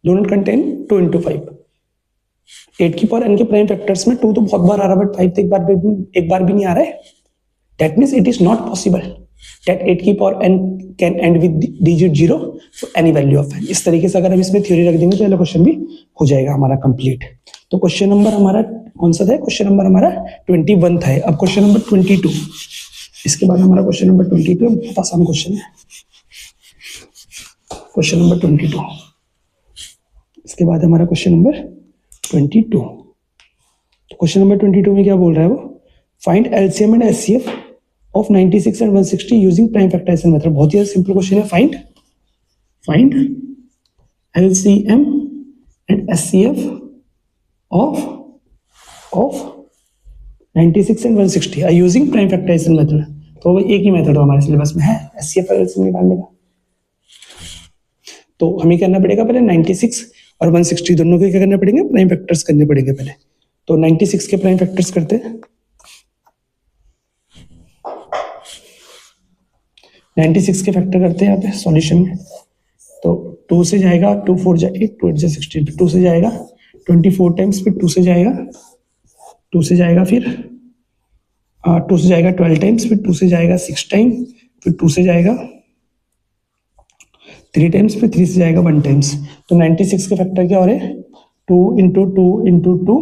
do not contain 2 into 5। 8 की पावर n के प्राइम फैक्टर्स में 2 तो बहुत बार आ रहा है, बट 5 तो एक बार भी नहीं आ रहा है। That means it is not possible that 8 की power n can end with digit 0 for any value of n। इस तरीके से अगर हम इसमें थ्योरी रख देंगे तो ये क्वेश्चन भी हो जाएगा हमारा कंप्लीट। तो क्वेश्चन नंबर हमारा कौन सा था, क्वेश्चन नंबर हमारा 21 था। अब क्वेश्चन नंबर 22, इसके बाद हमारा क्वेश्चन नंबर 22 बहुत आसान क्वेश्चन है। क्वेश्चन नंबर 22, इसके बाद हमारा क्वेश्चन नंबर 22। तो क्वेश्चन नंबर 22 में क्या बोल रहा है वो, find LCM and HCF of 96 and 160 using prime factorization method. बहुत ही सिंपल क्वेश्चन है। Find LCM and HCF of 96 and 160 are using prime factorization method। तो एक ही मेथड हमारे सिलेबस में है एचसीएफ और एलसीएम निकालने का। तो हमें करना पड़ेगा पहले 96 और 160 दोनों के क्या करने पड़ेंगे, प्राइम फैक्टर्स करने पड़ेंगे पहले। तो 96 के प्राइम फैक्टर्स करते हैं। 96 के फैक्टर करते हैं यहाँ पे सॉल्यूशन में। तो 2 से जाएगा, 2 4 जाएगा, 2 8 16, 2 से जाएगा 24 टाइम्स, फिर 2 से जाएगा, 2 से जाएगा, फिर 2 से जाएगा 12 टाइम्स, फिर 2 से जाएगा 6 टाइम, फिर 2 से जाएगा 3 टाइम्स, फिर 3 से जाएगा 1 टाइम्स। तो 96 के फैक्टर क्या हो रहे हैं, 2 into 2 into 2,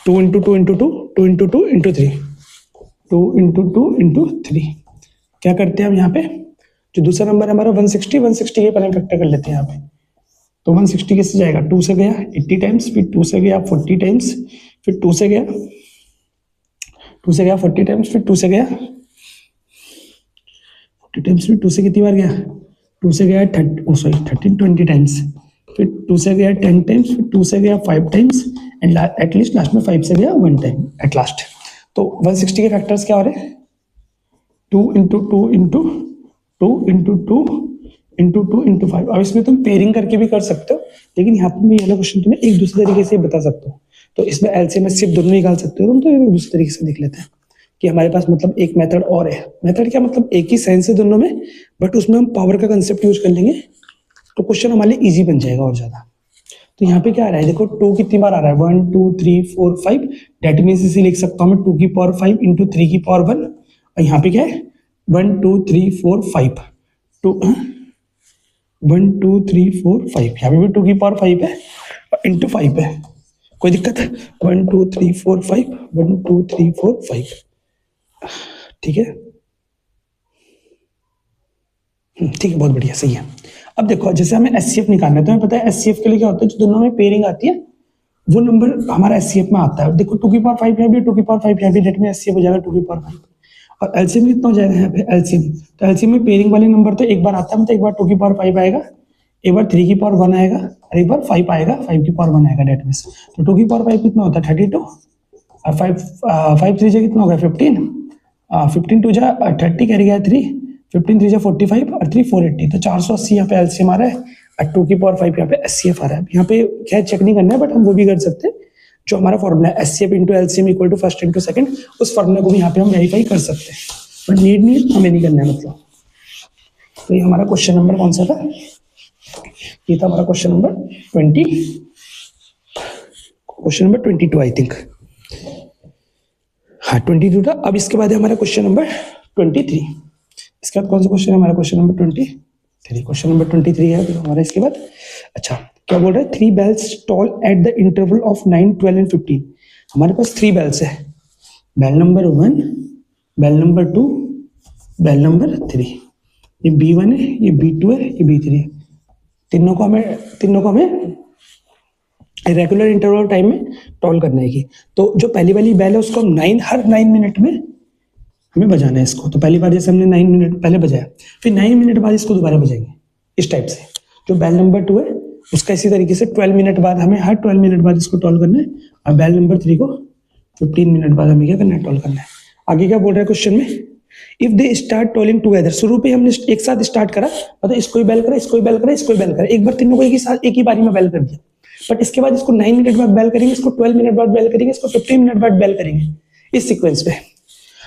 2 into 2 into 2, 2 into 2 into 3, 2 into 2 into 3। क्या करते हैं हम यहाँ पे, जो दूसरा नंबर हमारा 160 के प्राइम फैक्टर कर लेते हैं यहाँ पे। तो 160 किससे जाएगा, 2 से गया 80 टाइम्स, फिर 2 से गया 40 टाइम्स, फिर 2 से गया 40 टाइम्स, फिर 2 से गया 40 टाइम्स, फिर 2 से कितनी बार गया, 2 से गया 20 टाइम्स, फिर 2 से गया 10 टाइम्स, फिर 2 से गया 5 टाइम्स, एंड एटलीस्ट लास्ट में 5 से गया 1 टाइम एट लास्ट। तो 160 के फैक्टर्स क्या हो रहे हैं, 2 into 2 into 2 into 2 into 2 into 5। अब इसमें तुम पेयरिंग करके भी कर सकते हो, लेकिन यहाँ पर मैं ये वाला क्वेश्चन तुम्हें एक दूसरे तरीके से बता सकता हूँ। तो इसमें एलसीएम एचसीएफ दोनों निकाल सकते हो तुम। तो एक दूसरे तरीके से देख लेते हैं कि हमारे पास मतलब एक मेथड और है। मेथड क्या मतलब एक ही साइंस है दोनों में, बट उसमें हम पावर का कंसेप्ट यूज कर लेंगे तो क्वेश्चन हमारे लिए इजी बन जाएगा और ज्यादा। तो यहाँ पे क्या आ रहा है, देखो 2 कितनी बार आ रहा है, 1 2 3 4 5। डेट मीन्स इसे लिख सकता हूँ मैं 2 की पावर 5 इंटू 3 की पावर 1। और यहाँ पे क्या है 1 2 3 4 5, 1 2 3 4 5। यहाँ पे भी 2 की पावर 5 है इंटू 5 है, कोई दिक्कत है। 1 2 3 4 5, 1 2 3 4 5, ठीक है। ठीक है, बहुत बढ़िया, सही है। अब देखो जैसे हमें एचसीएफ निकालना है, तो हमें पता है एचसीएफ के लिए क्या होता है, जो दोनों में पेयरिंग आती है वो नंबर हमारा एचसीएफ में आता है। देखो 2 की पावर 5 यहाँ भी, 2 की पावर 5 यहाँ भी, डेट में एचसीएफ हो जाएगा 2 की पावर 5। और एलसीएम कितना हो जाएगा यहाँ पे एलसीएम, तो एलसीएम में पेयरिंग वाले नंबर तो एक बार आता है, मतलब एक बार 2 की पावर 5 आएगा, एक बार 3 की पावर 1 आएगा, और एक बार 5 आएगा, 5 की पावर 1 आएगा डेट मीन्स। तो 2 की पावर 5 कितना होता है 32, और 5 3 से कितना होगा 15, 15 2 जा 30 कैरी गया 3, 15 3 जा 45 और 3 480। तो 480 यहाँ पे एलसीएम आ रहा है, और 2 की पावर 5 यहाँ पे एचसीएफ आ रहा है। यहाँ पे क्या चेक नहीं करना है, बट हम वो भी कर सकते हैं जो हमारा फॉर्मूला है HCF into LCM equal to first into second, उस फॉर्मूला को भी यहाँ पे हम वेरीफाई कर सकते हैं, बट नीड नहीं हमें नहीं करना है मतलब। तो ये हमारा क्वेश्चन नंबर कौन सा था, ये था हमारा क्वेश्चन नंबर 22 आई थिंक, हाँ 22 था। अब इसके बाद है हमारा क्वेश्चन नंबर 23। इसके बाद कौन सा क्वेश्चन है हमारा, क्वेश्चन नंबर 23। क्वेश्चन नंबर 23 है हमारा इसके बाद। अच्छा क्या बोल रहा है, 3 bells toll at the interval of 9 12 and 15। हमारे पास 3 bells है, bell number 1, bell number 2, bell number 3। ये B1 है, ये B2 है, ये B3 है। तीनों को हमें रेगुलर इंटरवल टाइम में टॉल करना है। तो जो पहली वाली बेल है उसको हम हर 9 मिनट में हमें बजाना है इसको। तो पहली बार जैसे हमने 9 मिनट पहले बजाया, फिर 9 मिनट बाद इसको दोबारा बजाएंगे इस टाइप से। जो बेल नंबर 2 है उसका इसी तरीके से 12 मिनट बाद हमें हर 12 मिनट बाद इसको टॉल करना है, और बेल नंबर 3 को 15 मिनट बाद हमें क्या करना है, टॉल करना है। आगे क्या बोल रहा है क्वेश्चन में, if they start tolling together. शुरू पे हमने एक साथ स्टार्ट करा, मतलब इसको ही बेल करा, इसको ही बेल करा, इसको ही बेल करा, एक बार तीनों को एक ही साथ एक ही बारी में बेल कर दिया। बट इसके बाद इसको 9 मिनट बाद बेल करेंगे, इसको 12 मिनट बाद बेल करेंगे, इसको 15 मिनट बाद बेल करेंगे, इस सीक्वेंस पे।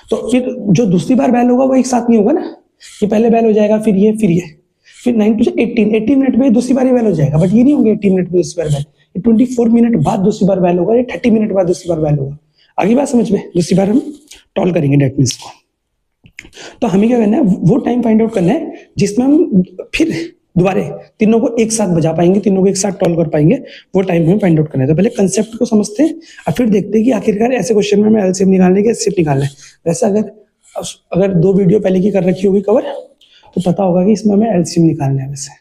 तो फिर जो दूसरी बार बेल होगा वो एक साथ नहीं होगा ना, ये पहले बेल हो जाएगा, फिर ये, फिर 9 to 18 मिनट में दूसरी बार बेल हो जाएगा। बट ये नहीं होंगे 18 मिनट में दूसरी बार बेल, ये 24 मिनट बाद दूसरी बार बेल होगा, ये 30 मिनट बाद दूसरी बार बेल होगा। आगे बात समझ में, दूसरी बार हम टॉल करेंगे डेट मीन्स को। तो हमें क्या करना है, वो टाइम फाइंड आउट करना है जिसमें हम फिर दोबारा तीनों को एक साथ बजा पाएंगे, तीनों को एक साथ टॉल कर पाएंगे, वो टाइम हमें फाइंड आउट करना है। तो पहले कंसेप्ट को समझते हैं और फिर देखते हैं कि आखिरकार ऐसे क्वेश्चन में हमें एलसीएम निकालने के एचसीएफ निकालना है। वैसे अगर 2 वीडियो पहले की कर रखी होगी कवर, तो पता होगा कि इसमें हमें एलसीएम निकालना है वैसे,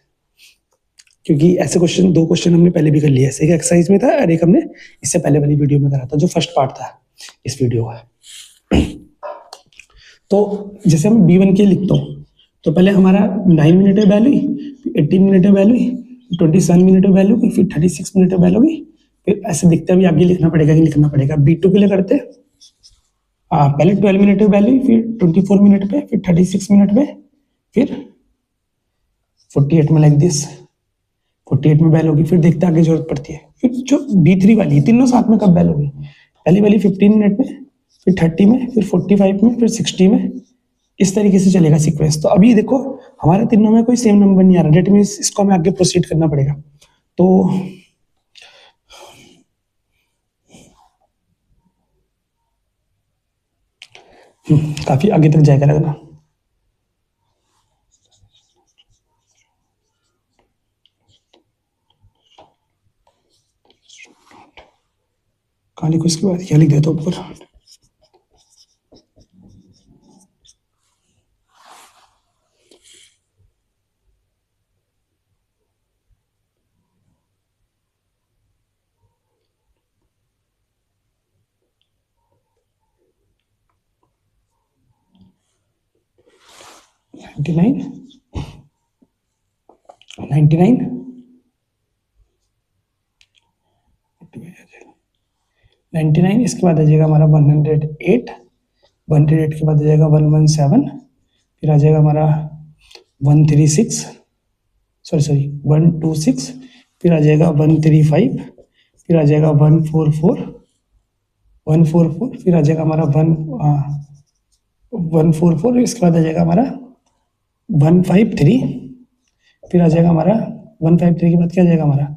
क्योंकि ऐसे 2 क्वेश्चन हमने पहले भी कर लिए। एक एक्सरसाइज में था और एक हमने इससे पहले वाली वीडियो में करा था, जो फर्स्ट पार्ट था इस वीडियो का। तो जैसे हम B1 के लिखता हूँ, तो पहले हमारा 9 मिनट में वैल्यू हुई, 18 मिनट में वैल्यू हुई, 27 मिनट में वैल्यू हुई, फिर 36 मिनट में वैल्यू हुई। फिर ऐसे दिखते हुए आगे लिखना पड़ेगा कि लिखना पड़ेगा। B2 के लिए करते हैं, पहले 12 मिनट में वैल्यू हुई, फिर 24 मिनट पे, फिर 36 मिनट में, फिर 48 में, लाइक दिस 48 में वैल्यू होगी। फिर देखते आगे जरूरत पड़ती है। फिर जो B3 वाली है, तीनों साथ में कब वैल्यू होगी, पहली वाली 15 मिनट में, फिर 30 में, फिर 45 में, फिर 60 में, इस तरीके से चलेगा सीक्वेंस। तो अभी देखो हमारे तीनों में कोई सेम नंबर नहीं आ रहा, डेट मीन्स इसको हमें आगे प्रोसीड करना पड़ेगा। तो काफी आगे तक जाएगा लगना। कहानी को इसके बाद क्या लिख देता हूँ ऊपर, नाइन्टी नाइन, इसके बाद आ जाएगा हमारा 108, 108 के बाद आ जाएगा 117, फिर आ जाएगा हमारा 136, सॉरी 126, फिर आ जाएगा 135, फिर आ जाएगा 144, 144, फिर आ जाएगा हमारा 144, इसके बाद आ जाएगा हमारा 153, फिर आ जाएगा हमारा 153 के बाद क्या आ जाएगा हमारा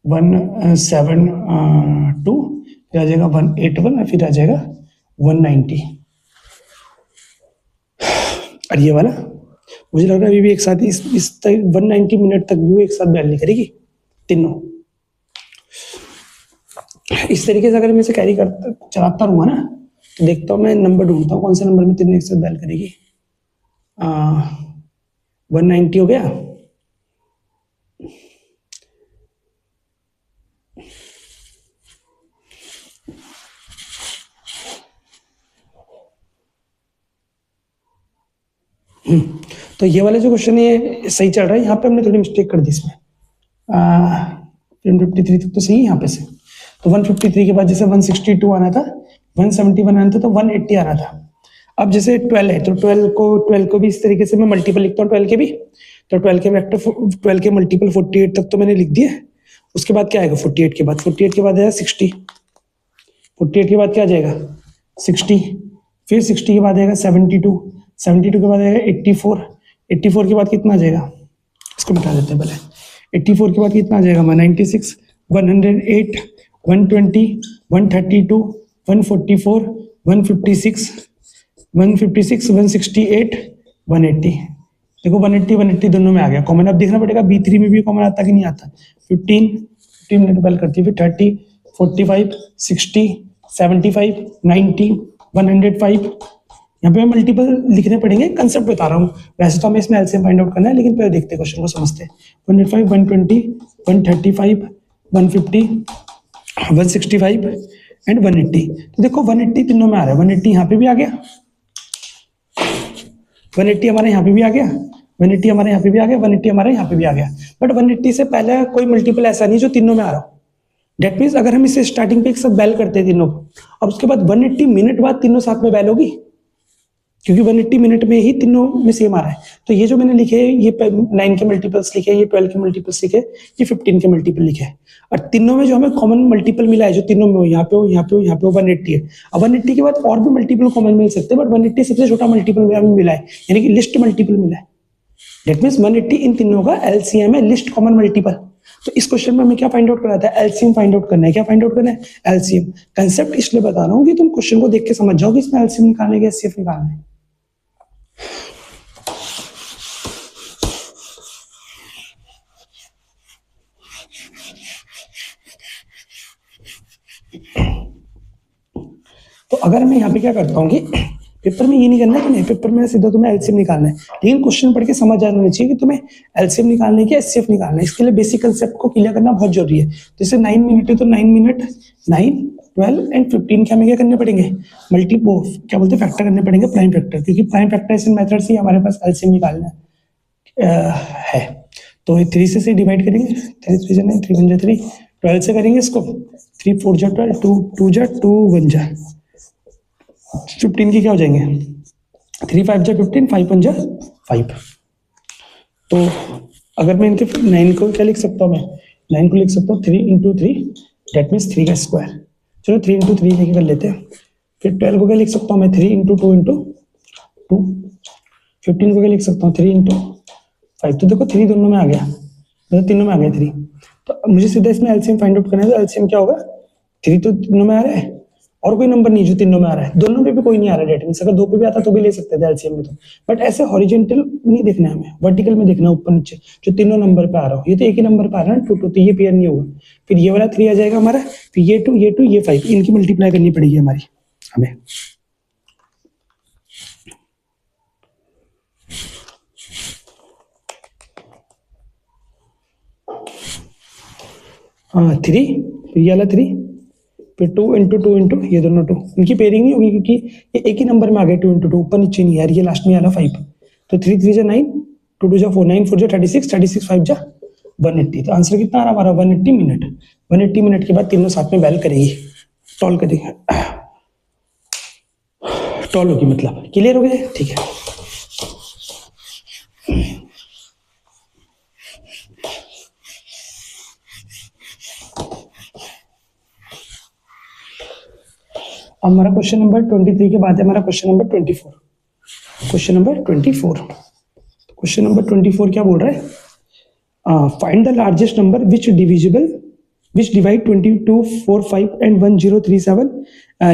172, फिर आ जाएगा 181, और फिर आ जाएगा 190। और ये वाला मुझे लग रहा है अभी भी एक साथ इस 190 मिनट तक भी वो एक साथ वैल्यू करेगी तीनों। इस तरीके से अगर मैं इसे कैरी करता चलाता रहूंगा ना, तो देखता हूँ मैं नंबर ढूंढता हूँ कौन से नंबर में तीनों एक साथ वैल्यू करेगी। 190 हो गया, तो ये वाला जो क्वेश्चन है सही चल रहा है। यहाँ पे हमने थोड़ी मिस्टेक कर दी इसमें। 153 तक तो सही है यहाँ पे से। तो 153 के बाद जैसे 162 आना था, 171 आना था, तो 180 आना था। अब जैसे 12 है तो 12 को भी इस तरीके से मैं मल्टीपल लिखता हूँ 12 के भी। तो 12 के वेक्टर 12 के मल्टीपल 48 तक तो मैंने लिख दिया। उसके बाद क्या आएगा 48 के बाद? 48 के बाद आएगा 60। 48 के बाद क्या आ जाएगा 60। फिर 60 के बाद आएगा 72। 72 के बाद आएगा 84। 84 के बाद कितना आ जाएगा, इसको मिटा देते हैं पहले। 84 के बाद कितना आ जाएगा 196, 108, 120, 132, 144, 156, 156, 168, 180। देखो 180 180 दोनों में आ गया कॉमन। अब देखना पड़ेगा B3 में भी कॉमन आता कि नहीं आता। 15 मिनट पहले करती है, फिर 30, 45, 60, 75, 90, 105। यहाँ पे मल्टीपल लिखने पड़ेंगे, कंसेप्ट बता रहा हूँ। वैसे तो हमें इसमें एलसीएम फाइंड आउट करना है, लेकिन पहले देखते हैं क्वेश्चन को समझते हैं। 105, 120, 135, 150, 165 एंड 180। तो देखो 180 तीनों में आ रहा है। 180 यहाँ पे भी आ गया, 180 हमारे यहाँ पे भी आ गया, 180 हमारे यहाँ पे भी आ गया, 180 हमारे यहाँ पे भी आ गया। बट 180 से पहले कोई मल्टीपल ऐसा नहीं जो तीनों में आ रहा हो। डेट मीन्स अगर हम इसे स्टार्टिंग पे एक साथ बैल करते हैं तीनों को, और उसके बाद 180 मिनट बाद तीनों साथ में बैल होगी, क्योंकि 180 मिनट में ही तीनों में सेम आ रहा है। तो ये जो मैंने लिखे ये 9 के मल्टीपल्स लिखे, ये 12 के मल्टीपल्स लिखे, ये 15 के मल्टीपल लिखे। और तीनों में जो हमें कॉमन मल्टीपल मिला है, जो तीनों में हो, यहाँ पे हो, यहाँ पे हो, यहाँ पे हो, 180 है। अब 180 के बाद और भी मल्टीपल कॉमन मिल सकते हैं, बट 180 सबसे छोटा मल्टीपल हमें मिला है, यानी कि लिस्ट मल्टीपल मिला है। डेट मीन्स 180 इन तीनों का एलसीएम है, लिस्ट कॉमन मल्टीपल। तो इस क्वेश्चन में हमें क्या फाइंड आउट करना था? एलसीएम फाइंड आउट करना है। क्या फाइंड आउट करना है? एलसीएम। कंसेप्ट इसलिए बता रहा हूँ कि तुम क्वेश्चन को देख के समझ जाओ कि इसमें एलसीएम निकालने के एचसीएफ निकालना है। तो अगर मैं यहाँ पे क्या करता हूँ कि पेपर में ये नहीं करना है कि नहीं, पेपर में सीधा तुम्हें एलसीएम निकालना है, लेकिन क्वेश्चन पढ़ के समझ आना चाहिए कि तुम्हें एलसीएम निकालने की एचसीएफ निकालना है। इसके लिए बेसिक कंसेप्ट को क्लियर करना बहुत जरूरी है। जैसे 9 मिनट है तो 9 मिनट 9 12 एंड 15 के हमें क्या करने पड़ेंगे, क्या बोलते हैं, फैक्टर करने पड़ेंगे, प्राइम फैक्टर, क्योंकि प्राइम फैक्टराइजेशन मेथड से हमारे पास एलसीएम निकालना है। तो 3 से डिवाइड करेंगे, 3 3 9 3 1 3, 12 से करेंगे इसको, 3 4 12, 2 2 2 1 15 के क्या हो जाएंगे, 3 5 15, 5 1 5। तो अगर मैं इनके 9 को क्या लिख सकता हूँ, मैं 9 को लिख सकता हूँ 3 इंटू 3, डेट मीन्स 3 का स्क्वायर। चलो 3 इंटू 3 लेके कर लेते हैं। फिर 12 को क्या लिख सकता हूँ मैं, 3 इंटू 2 इंटू 2। 15 को क्या लिख सकता हूँ, 3 इंटू 5। तो देखो 3 दोनों में आ गया, मतलब तीनों में आ गया 3। तो मुझे सीधा इसमें एलसीएम फाइंड आउट करना है। तो एलसीएम क्या होगा, 3 तो तीनों में आ रहा है और कोई नंबर नहीं जो तीनों में आ रहा है, दोनों पे भी कोई नहीं आ रहा है। डेट मीन्स अगर 2 पे भी आता तो भी ले सकते थे एलसीएम में तो, बट ऐसे हॉरिजॉन्टल नहीं देखना है हमें, वर्टिकल में देखना है, ऊपर नीचे जो तीनों नंबर पे आ रहा हो। ये तो एक ही नंबर पे आ रहा है 2 2, तो ये पेयर नहीं होगा। फिर ये वाला 3 आ जाएगा हमारा, फिर ये 2 ये 2 ये 5, इनकी मल्टीप्लाई करनी पड़ेगी हमारी हमें। हाँ 3, फिर ये वाला 3, फिर 2 इंटू 2 इंटू ये दोनों 2, इनकी पेयरिंग नहीं होगी क्योंकि ये एक ही नंबर में आ गए 2 इंटू 2, ऊपर नीचे नहीं यार, ये लास्ट में आना 5। तो 3 3 9, 2 2 4, 9 4 36, 36 5 180। तो आंसर कितना आ रहा हमारा, 180 मिनट। 180 मिनट के बाद तीनों साथ में बैल करेंगी, टॉल करेंगे, टॉल होगी, मतलब क्लियर हो गया, ठीक है। अब हमारा क्वेश्चन नंबर 23 के बाद है हमारा question number 24। Question number 24, question number 24 क्या बोल रहा है, find the largest number which divide 22 4 5 and 1037,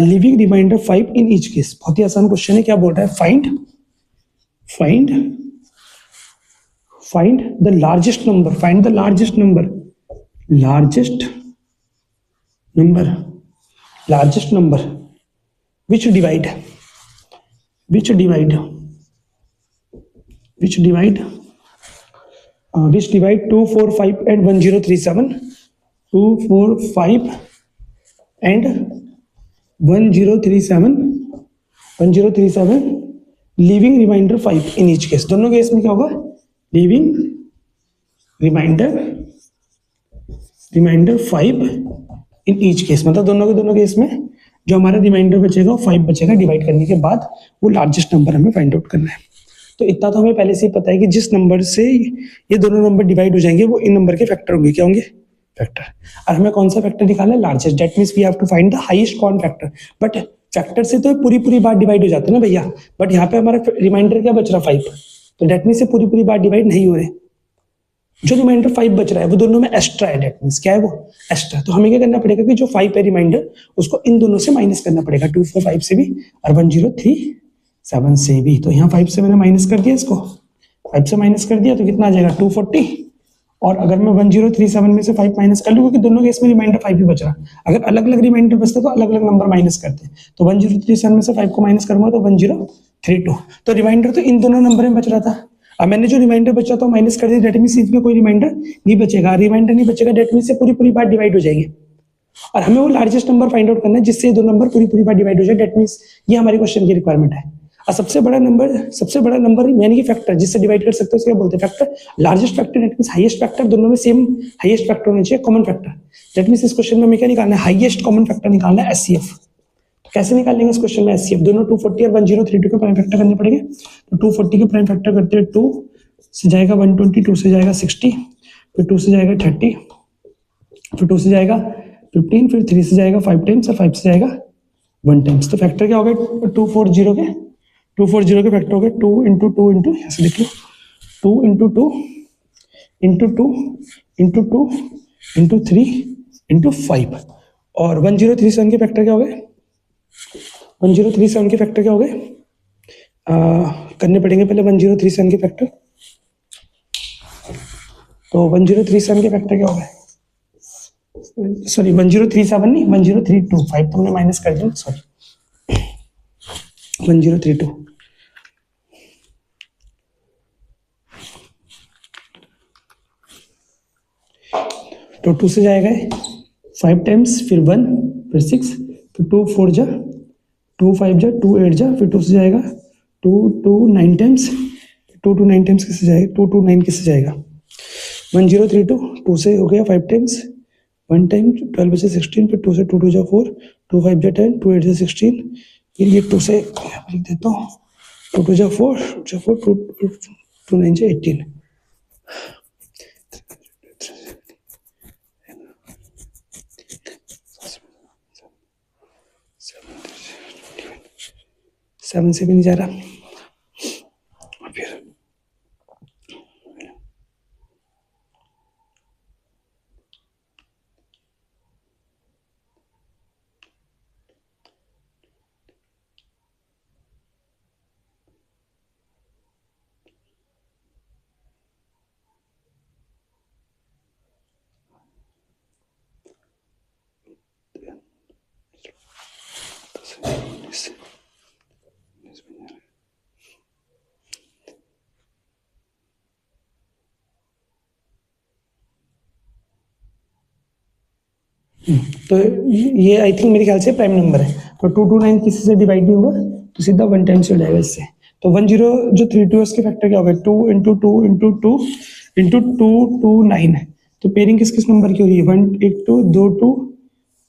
leaving remainder 5 in each case. बहुत ही आसान क्वेश्चन है। क्या बोल रहा है, find the largest number which divide 2 4 5 and 1037, 2 4 5 and 1037 leaving remainder 5 in each case. दोनों केस में क्या होगा, leaving remainder 5 in each case, मतलब दोनों केस में जो हमारा रिमाइंडर बचेगा वो 5 बचेगा। डिवाइड करने के बाद वो लार्जेस्ट नंबर हमें फाइंड आउट करना है। तो इतना तो हमें पहले से ही पता है कि जिस नंबर से ये दोनों नंबर डिवाइड हो जाएंगे वो इन नंबर के फैक्टर होंगे। क्या होंगे, फैक्टर। और हमें कौन सा फैक्टर निकालना है, largest. That means we have to find the highest common factor. But factor से तो पूरी बार डिवाइड हो जाते हैं ना भैया, बट यहाँ पे हमारा रिमाइंडर क्या बच रहा, 5। तो दैट मीन्स से पूरी बार डिवाइड नहीं हो रहे। जो रिमाइंडर 5 बच रहा है वो दोनों में एक्स्ट्रा है, डेट मींस क्या है वो, एक्स्ट्रा। तो हमें क्या करना पड़ेगा कि जो 5 है रिमाइंडर, उसको इन दोनों से माइनस करना पड़ेगा, 2 4 5 से भी और 1037 से भी। तो यहाँ 5 से मैंने माइनस कर दिया, इसको 5 से माइनस कर दिया तो कितना आ जाएगा, 240। और अगर मैं 1037 में से 5 माइनस कर लूँ, क्योंकि दोनों केस में रिमाइंडर 5 ही बच रहा, अगर अलग अलग रिमाइंडर बचता तो अलग अलग नंबर माइनस करते। तो 1037 में से 5 को माइनस करूंगा तो 1032। तो रिमाइंडर तो इन दोनों नंबर में बच रहा था। अब मैंने जो रिमाइंडर बचा था माइनस कर दिया, डेट मींस इसमें कोई रिमाइंडर नहीं बचेगा। रिमाइंडर नहीं बचेगा, डेट मींस से पूरी बार डिवाइड हो जाएंगे। और हमें वो लार्जेस्ट नंबर फाइंड आउट करना है जिससे दो नंबर पूरी बार डिवाइड हो जाए। डेट मींस ये हमारी क्वेश्चन की रिक्वायरमेंट है। और सबसे बड़ा नंबर यानी कि फैक्टर जिससे डिवाइड कर सकते हो उसे क्या बोलते हैं, factor. Largest factor that means highest factor, दोनों में सेम हाईएस्ट फैक्टर होना चाहिए, कॉमन फैक्टर। डेट मींस इस क्वेश्चन में हमें क्या निकालना है, हाईएस्ट कॉमन फैक्टर निकालना है, एचसीएफ। कैसे निकालेंगे इस क्वेश्चन में एचसीएफ, दोनों 240 और 1032 के प्राइम फैक्टर करने पड़ेंगे। तो 240 के प्राइम फैक्टर करते हैं 2 से जाएगा 120, 2 से जाएगा 60, फिर 2 से जाएगा 30, फिर 2 से जाएगा 15, फिर 3 से जाएगा 5 टाइम्स और 5 से जाएगा 1 टाइम्स। तो फैक्टर क्या हो गए 240 के फैक्टर हो गए 2 इंटू 2 इंटू, ऐसे लिख लो, 2 into 2 into 2 into 2 into 3 into 5। और 1037 के फैक्टर क्या हो गए, 1037 के फैक्टर क्या हो गए, करने पड़ेंगे पहले 1037 के फैक्टर। तो 1037 के फैक्टर क्या हो गए, सॉरी 1037 नहीं 1032, 5 तो हमने माइनस कर दिया, सॉरी 1032। तो 2 से जाएगा 5 टाइम्स, फिर 1, फिर 6, तो 2 4 जा 2 5 जा 2 8 जा, फिर 2 से जाएगा 2 2 9 टाइम्स, 2 2 9 टाइम्स किससे जाएगा, 2 2 9 किससे जाएगा, 1032, 2 से हो गया 5 टाइम्स, 1 टाइम 12 बचे 16, फिर 2 से 2 2 जा 4, 2 5 जा 10, 2 8 जा 16, फिर ये 2 से लिख देता हूँ, 2 2 जा 4, 2 9 जा 18, 7 से भी नहीं जा रहा, फिर तो ये आई थिंक मेरे ख्याल से प्राइम नंबर है, तो 229 किसी से डिवाइड नहीं होगा, तो सीधा 1 टाइम से हो जाएगा इससे, तो 10 जो 32 है उसके फैक्टर क्या होगा, 2 इंटू 2 इंटू 2 इंटू 229 है, तो पेयरिंग किस किस नंबर की हो रही है, 1 1 2 2 2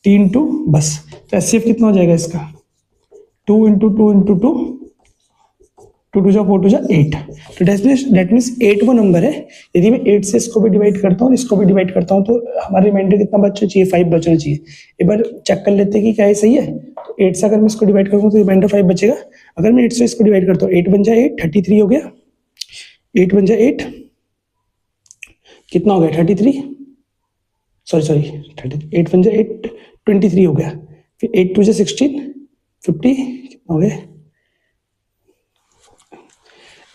3 2 बस, तो एचसीएफ कितना हो जाएगा इसका, 2 इंटू 2 इंटू 2, 2 2 जा 4 2 जा 8, तो डेट मीन्स 8 वो नंबर है, यदि मैं 8 से इसको भी डिवाइड करता हूँ इसको भी डिवाइड करता हूँ तो हमारा रिमाइंडर कितना बचना चाहिए, 5 बचना चाहिए, एक बार चेक कर लेते हैं कि क्या ये सही है, तो 8 से अगर मैं इसको डिवाइड करूँ तो रिमाइंडर 5 बचेगा, अगर मैं 8 से इसको डिवाइड करता हूँ 8 बन जाए 8 33 हो गया, 8 बन जाए 8 कितना हो गया 33, सॉरी 8 बन जाए 8 23 हो गया, फिर 8 2 जा 16 50 कितना हो गया,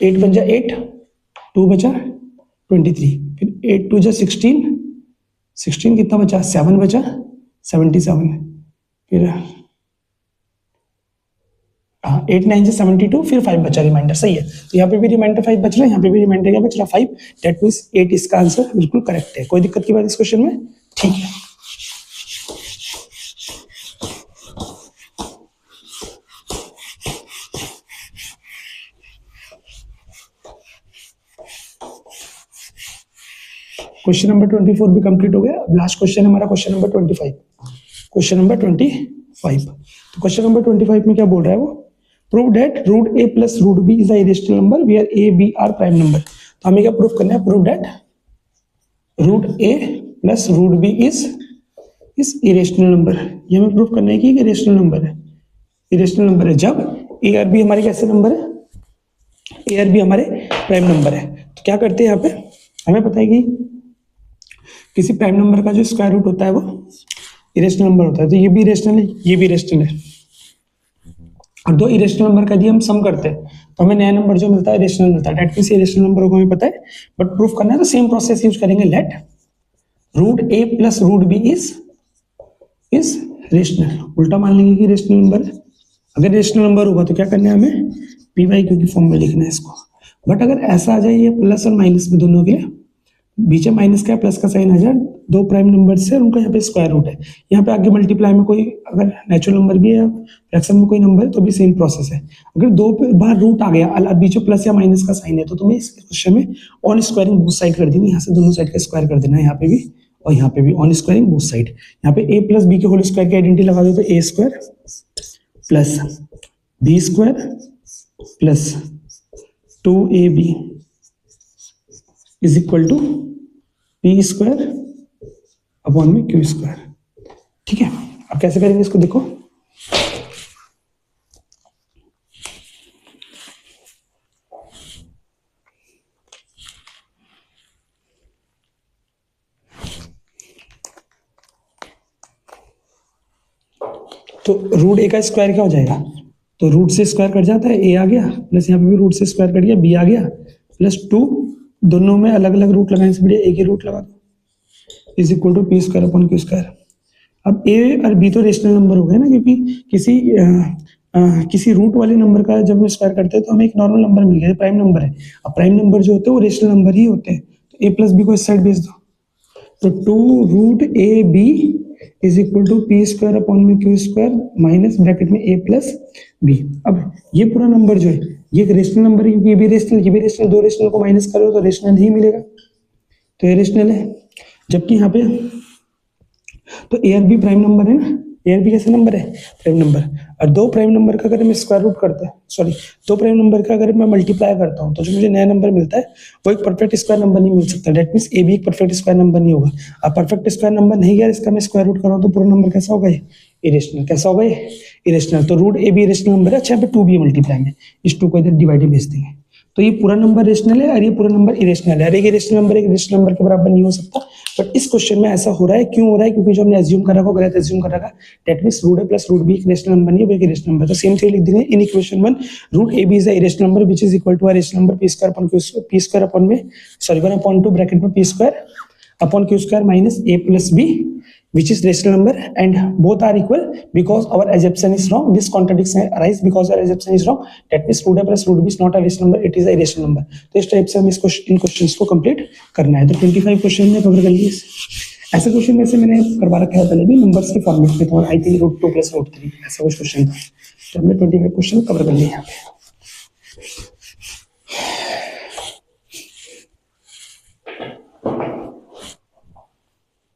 8 बन जा 8 2 बचा 23, फिर 8 2 जा 16 16 कितना बचा 7 बचा 77, फिर 8 9 से 72, फिर 5 बचा रिमाइंडर, सही है, तो यहाँ पे भी रिमाइंडर 5 बच रहा है, यहाँ पे भी रिमाइंडर क्या बच रहा 5, दैट मीन्स 8 इसका आंसर बिल्कुल करेक्ट है, कोई दिक्कत की बात इस क्वेश्चन में, ठीक है। क्वेश्चन नंबर 24 भी कंप्लीट हो गया, अब लास्ट क्वेश्चन है हमारा क्वेश्चन नंबर 25, क्वेश्चन नंबर 25, तो क्वेश्चन नंबर 25 में क्या बोल रहा है वो, prove that root a plus root b is a irrational number where a b are prime number, तो हमें क्या प्रूव करना है, prove that root a plus root b is irrational number, ये हमें प्रूव करना है कि इरेशनल नंबर है, इरेशनल नंबर है जब ए और बी हमारे कैसे नंबर है, ए और बी हमारे प्राइम नंबर है, तो क्या करते हैं यहाँ पे, हमें पता है कि किसी प्राइम नंबर का जो स्क्वायर रूट होता है वो इरेशनल नंबर होता है, तो ये भी इरेशनल है ये भी इरेशनल है, और दो इरेशनल नंबर का यदि हम सम करते हैं तो हमें नया नंबर जो मिलता है इरेशनल मिलता है, डेट मींस इरेशनल नंबर को हमें पता है, बट प्रूफ करना है तो सेम प्रोसेस यूज करेंगे, let root a plus root b is rational, उल्टा मान लेंगे कि रेशनल नंबर है, अगर रेशनल नंबर होगा तो क्या करना है हमें पी वाई क्यू की फॉर्म में लिखना है इसको, बट अगर ऐसा आ जाए ये प्लस और माइनस में दोनों के लिए, बीच में माइनस का प्लस का साइन आ जाए, दो प्राइम नंबर से उनका यहाँ पे स्क्वायर रूट है, यहाँ पे आगे मल्टीप्लाई में कोई अगर नेचुरल नंबर भी है फ्रैक्शन में कोई नंबर है तो भी सेम प्रोसेस है, अगर दो बार रूट आ गया बीच में प्लस या माइनस का साइन है तो तुम्हें इस क्वेश्चन में ऑन स्क्वायरिंग बोथ साइड कर देनी, यहाँ से दोनों साइड का स्क्वायर कर देना है, यहाँ पे भी और यहाँ पे भी ऑन स्क्वायरिंग बोथ साइड, यहाँ पे a प्लस बी के होल स्क्वायर की आइडेंटिटी लगा दो तो a square plus b square plus 2ab is equal to p square upon में क्यू स्क्वायर, ठीक है। अब कैसे करेंगे इसको देखो, तो रूट ए का स्क्वायर क्या हो जाएगा, तो रूट से स्क्वायर कट जाता है, ए आ गया प्लस यहाँ पे भी रूट से स्क्वायर कट गया, बी आ गया प्लस 2, दोनों में अलग अलग रूट लगाने से बढ़िया एक ही रूट लगा दो, is equal to p square upon q square. अब ए और बी तो रेशनल नंबर हो गए ना, क्योंकि किसी रूट वाले नंबर का जब हम स्क्वायर करते हैं तो हमें एक नॉर्मल नंबर मिल गया, प्राइम नंबर है, अब प्राइम नंबर जो होते हैं वो रेशनल नंबर ही होते हैं, तो ए प्लस बी को इस साइड भेज दो, तो 2 root a b is equal to p square upon में क्यू स्क्वायर माइनस ब्रैकेट में ए प्लस बी। अब ये पूरा नंबर जो है ये एक रेशनल नंबर है, क्योंकि ये भी रेशनल, दो रेशनल को माइनस करो तो रेशनल ही मिलेगा, तो ये रेशनल है। जबकि यहाँ पे तो ए और बी प्राइम नंबर है ना, ए और बी कैसे नंबर है, प्राइम नंबर। और दो प्राइम नंबर का अगर मैं स्क्वायर रूट करता है, सॉरी दो प्राइम नंबर का अगर मैं मल्टीप्लाई करता हूँ तो जो मुझे नया नंबर मिलता है वो एक परफेक्ट स्क्वायर नंबर नहीं मिल सकता। डेट मीन्स ए भी एक परफेक्ट स्क्वायर नंबर नहीं होगा। अब परफेक्ट स्क्वायर नंबर नहीं गया, इसका मैं स्क्वायर रूट कर रहा हूँ तो पूरा नंबर कैसा होगा, ये इरेशनल। कैसा होगा, ये इरेशनल। तो रूट ए भी इरेशनल नंबर है। अच्छा यहाँ पे 2 भी मल्टीप्लाई में, इस 2 को इधर डिवाइड भेज देंगे, तो ये पूरा नंबर रेशनल है और ये पूरा नंबर इरेशनल है। और एक इरेशनल नंबर एक रेशनल नंबर के बराबर नहीं हो सकता। बट इस क्वेश्चन में ऐसा हो रहा है, क्यों हो रहा है, क्योंकि जो हमने एज्यूम करा वो गलत एज्यूम करा। That means root a plus root b एक रेशनल नंबर नहीं है, वो एक इरेशनल नंबर। तो सेम चीज लिख देंगे in equation 1, root a b is a irrational number which is equal to a rational number p square upon में सॉरी 1/2 ब्रैकेट में p square upon q square minus a plus b which is rational number, and both are equal because our assumption is wrong. This contradiction arise because our assumption is wrong. That means root a plus root b is not a rational number, it is a irrational number. तो इस type से हमें इन questions को complete करना है। तो 25 question में cover कर लिए। ऐसा क्वेश्चन वैसे मैंने करवा रखा है पहले भी नंबर्स के फॉर्मेट में, तो आई थिंक √2 + √3 ऐसा कुछ क्वेश्चन था। तो हमने 25 क्वेश्चन कवर कर लिए यहाँ पे।